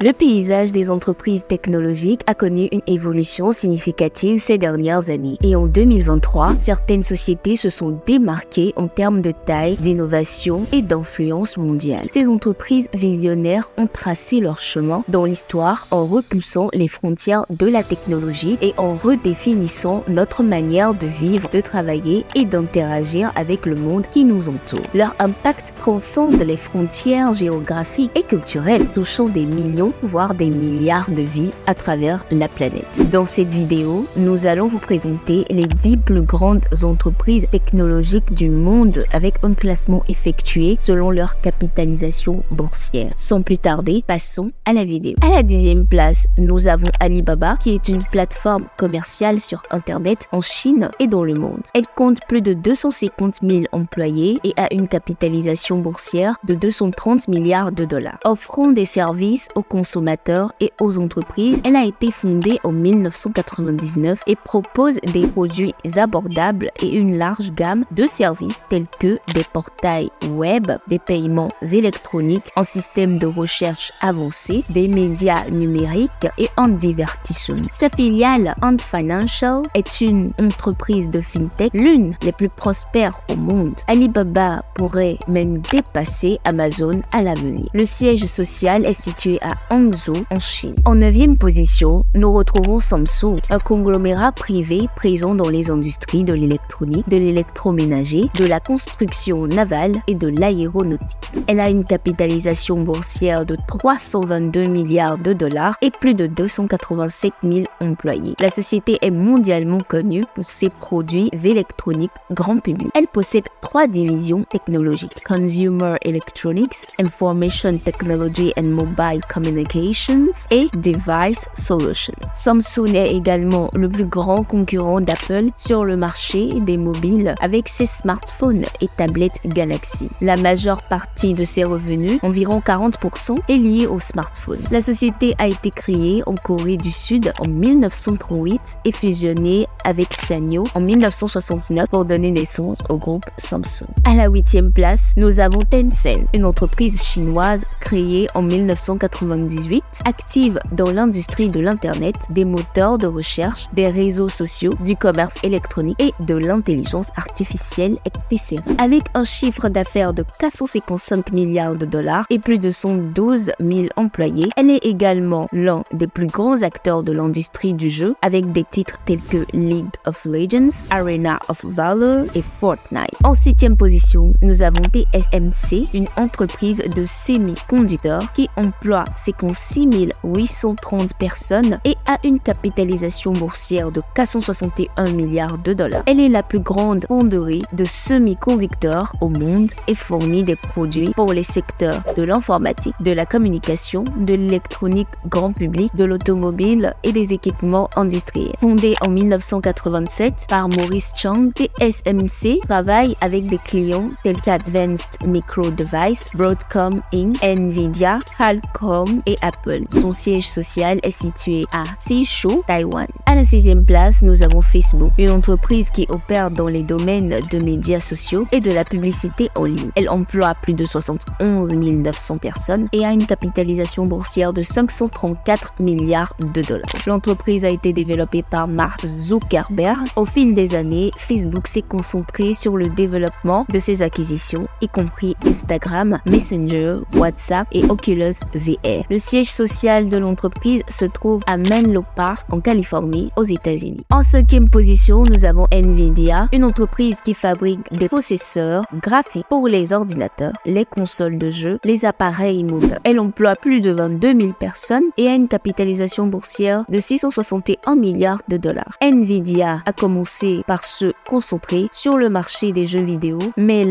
Le paysage des entreprises technologiques a connu une évolution significative ces dernières années. Et en 2023, certaines sociétés se sont démarquées en termes de taille, d'innovation et d'influence mondiale. Ces entreprises visionnaires ont tracé leur chemin dans l'histoire en repoussant les frontières de la technologie et en redéfinissant notre manière de vivre, de travailler et d'interagir avec le monde qui nous entoure. Leur impact transcende les frontières géographiques et culturelles, touchant des millions voire des milliards de vies à travers la planète. Dans cette vidéo, nous allons vous présenter les 10 plus grandes entreprises technologiques du monde avec un classement effectué selon leur capitalisation boursière. Sans plus tarder, passons à la vidéo. À la 10e place, nous avons Alibaba, qui est une plateforme commerciale sur Internet en Chine et dans le monde. Elle compte plus de 250 000 employés et a une capitalisation boursière de 230 milliards de dollars. Offrant des services aux consommateurs et aux entreprises, elle a été fondée en 1999 et propose des produits abordables et une large gamme de services tels que des portails web, des paiements électroniques, un système de recherche avancé, des médias numériques et un divertissement. Sa filiale Ant Financial est une entreprise de fintech, l'une des plus prospères au monde. Alibaba pourrait même dépasser Amazon à l'avenir. Le siège social est situé à Hangzhou, en Chine. En 9e position, nous retrouvons Samsung, un conglomérat privé présent dans les industries de l'électronique, de l'électroménager, de la construction navale et de l'aéronautique. Elle a une capitalisation boursière de 322 milliards de dollars et plus de 287 000 employés. La société est mondialement connue pour ses produits électroniques grand public. Elle possède 3 divisions technologiques: Consumer Electronics, Information Technology and Mobile Communications et Device Solutions. Samsung est également le plus grand concurrent d'Apple sur le marché des mobiles avec ses smartphones et tablettes Galaxy. La majeure partie de ses revenus, environ 40%, est liée aux smartphones. La société a été créée en Corée du Sud en 1938 et fusionnée avec Sanyo en 1969 pour donner naissance au groupe Samsung. À la 8e place, nous avons Tencent, une entreprise chinoise créée en 1998, active dans l'industrie de l'Internet, des moteurs de recherche, des réseaux sociaux, du commerce électronique et de l'intelligence artificielle, etc. Avec un chiffre d'affaires de 455 milliards de dollars et plus de 112 000 employés, elle est également l'un des plus grands acteurs de l'industrie du jeu avec des titres tels que League of Legends, Arena of Valor et Fortnite. En 7e position, nous avons TSMC, une entreprise de semi-conducteurs qui emploie 56 830 personnes et a une capitalisation boursière de 461 milliards de dollars. Elle est la plus grande fonderie de semi-conducteurs au monde et fournit des produits pour les secteurs de l'informatique, de la communication, de l'électronique grand public, de l'automobile et des équipements industriels. Fondée en 1987 par Maurice Chang, TSMC travaille avec des clients tels qu'Advanced Micro Device, Broadcom Inc., Nvidia, Qualcomm et Apple. Son siège social est situé à Suzhou, Taïwan. À la 6e place, nous avons Facebook, une entreprise qui opère dans les domaines de médias sociaux et de la publicité en ligne. Elle emploie plus de 71 900 personnes et a une capitalisation boursière de 534 milliards de dollars. L'entreprise a été développée par Mark Zuckerberg. Au fil des années, Facebook s'est concentré sur le développement de ses acquisitions, y compris Instagram, Messenger, WhatsApp et Oculus VR. Le siège social de l'entreprise se trouve à Menlo Park, en Californie, aux États-Unis. En 5e position, nous avons Nvidia, une entreprise qui fabrique des processeurs graphiques pour les ordinateurs, les consoles de jeux, les appareils mobiles. Elle emploie plus de 22 000 personnes et a une capitalisation boursière de 661 milliards de dollars. Nvidia a commencé par se concentrer sur le marché des jeux vidéo, mais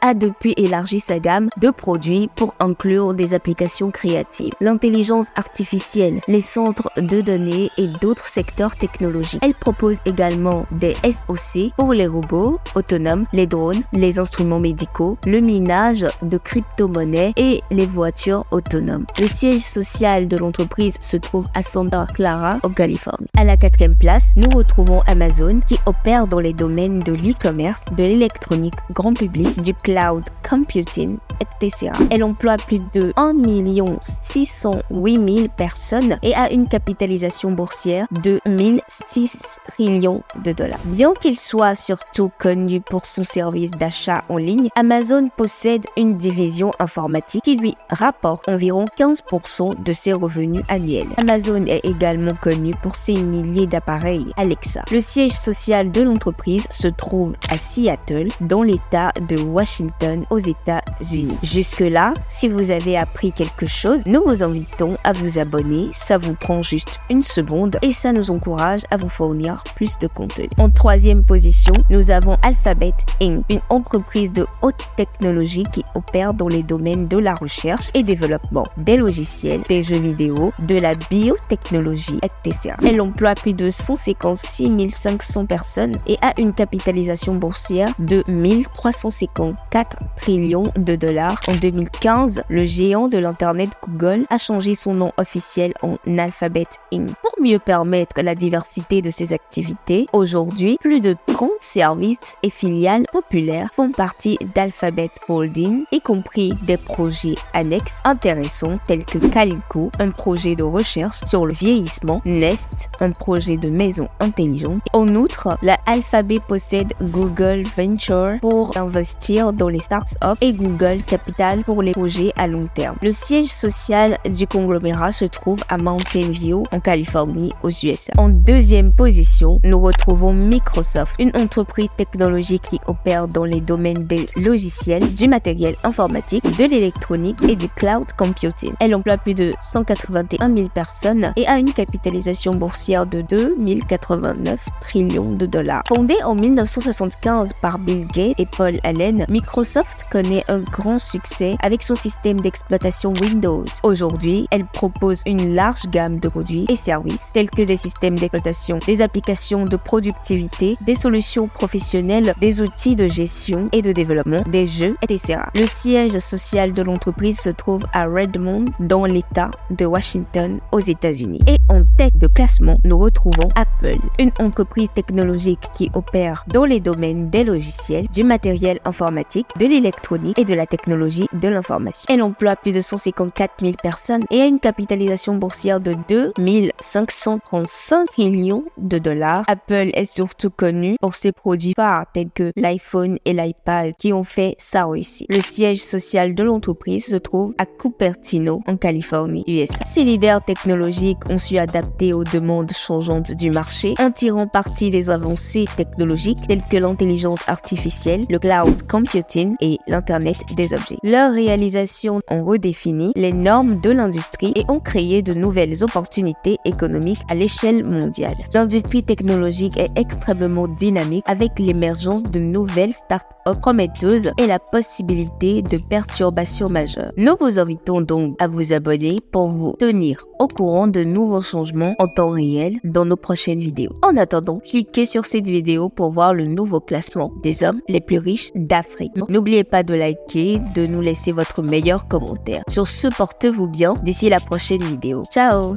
a depuis élargi sa gamme de produits pour inclure des applications créatives, l'intelligence artificielle, les centres de données et d'autres secteurs technologiques. Elle propose également des SoC pour les robots autonomes, les drones, les instruments médicaux, le minage de crypto-monnaies et les voitures autonomes. Le siège social de l'entreprise se trouve à Santa Clara, en Californie. À la 4e place, nous retrouvons Amazon qui opère dans les domaines de l'e-commerce, de l'électronique grand public, du cloud computing, etc. Elle emploie plus de 1 600 608 000 personnes et a une capitalisation boursière de 1,6 trillions de dollars. Bien qu'il soit surtout connu pour son service d'achat en ligne, Amazon possède une division informatique qui lui rapporte environ 15% de ses revenus annuels. Amazon est également connu pour ses milliers d'appareils Alexa. Le siège social de l'entreprise se trouve à Seattle, dans l'État de Washington, aux États-Unis. Jusque-là, si vous avez appris quelque chose, nous vous invitons à vous abonner. Ça vous prend juste une seconde et ça nous encourage à vous fournir plus de contenu. En troisième position, nous avons Alphabet Inc., une entreprise de haute technologie qui opère dans les domaines de la recherche et développement, des logiciels, des jeux vidéo, de la biotechnologie, etc. Elle emploie plus de 156 500 personnes et a une capitalisation boursière de 1,354 trillions de dollars. En 2015, le géant de l'Internet Google a changé son nom officiel en Alphabet Inc. Pour mieux permettre la diversité de ses activités, aujourd'hui, plus de 30 services et filiales populaires font partie d'Alphabet Holding, y compris des projets annexes intéressants tels que Calico, un projet de recherche sur le vieillissement, Nest, un projet de maison intelligente. En outre, la Alphabet possède Google Venture pour investir dans les startups et Google Capital pour les projets à long terme. Le siège social du conglomérat se trouve à Mountain View, en Californie, aux USA. En deuxième position, nous retrouvons Microsoft, une entreprise technologique qui opère dans les domaines des logiciels, du matériel informatique, de l'électronique et du cloud computing. Elle emploie plus de 181 000 personnes et a une capitalisation boursière de 2,089 trillions de dollars. Fondée en 1975 par Bill Gates et Paul Allen, Microsoft connaît un grand succès avec son système d'exploitation Windows. Aujourd'hui, elle propose une large gamme de produits et services tels que des systèmes d'exploitation, des applications de productivité, des solutions professionnelles, des outils de gestion et de développement, des jeux, etc. Le siège social de l'entreprise se trouve à Redmond, dans l'État de Washington, aux États-Unis. Et en tête de classement, nous retrouvons Apple, une entreprise technologique qui opère dans les domaines des logiciels, du matériel informatique, de l'électronique et de la technologie de l'information. Elle emploie plus de 154 000 personnes et a une capitalisation boursière de 2 535 millions de dollars. Apple est surtout connu pour ses produits phares tels que l'iPhone et l'iPad qui ont fait sa réussite. Le siège social de l'entreprise se trouve à Cupertino, en Californie, USA. Ces leaders technologiques ont su adapter aux demandes changeantes du marché en tirant parti des avancées technologiques telles que l'intelligence artificielle, le cloud computing et l'Internet des objets. Leurs réalisations ont redéfini les normes de l'industrie et ont créé de nouvelles opportunités économiques à l'échelle mondiale. L'industrie technologique est extrêmement dynamique avec l'émergence de nouvelles startups prometteuses et la possibilité de perturbations majeures. Nous vous invitons donc à vous abonner pour vous tenir au courant de nouveaux changements en temps réel dans nos prochaines vidéos. En attendant, cliquez sur cette vidéo pour voir le nouveau classement des hommes les plus riches d'Afrique. N'oubliez pas de liker, de nous laisser votre meilleur commentaire. Sur ce, portez-vous bien d'ici la prochaine vidéo. Ciao!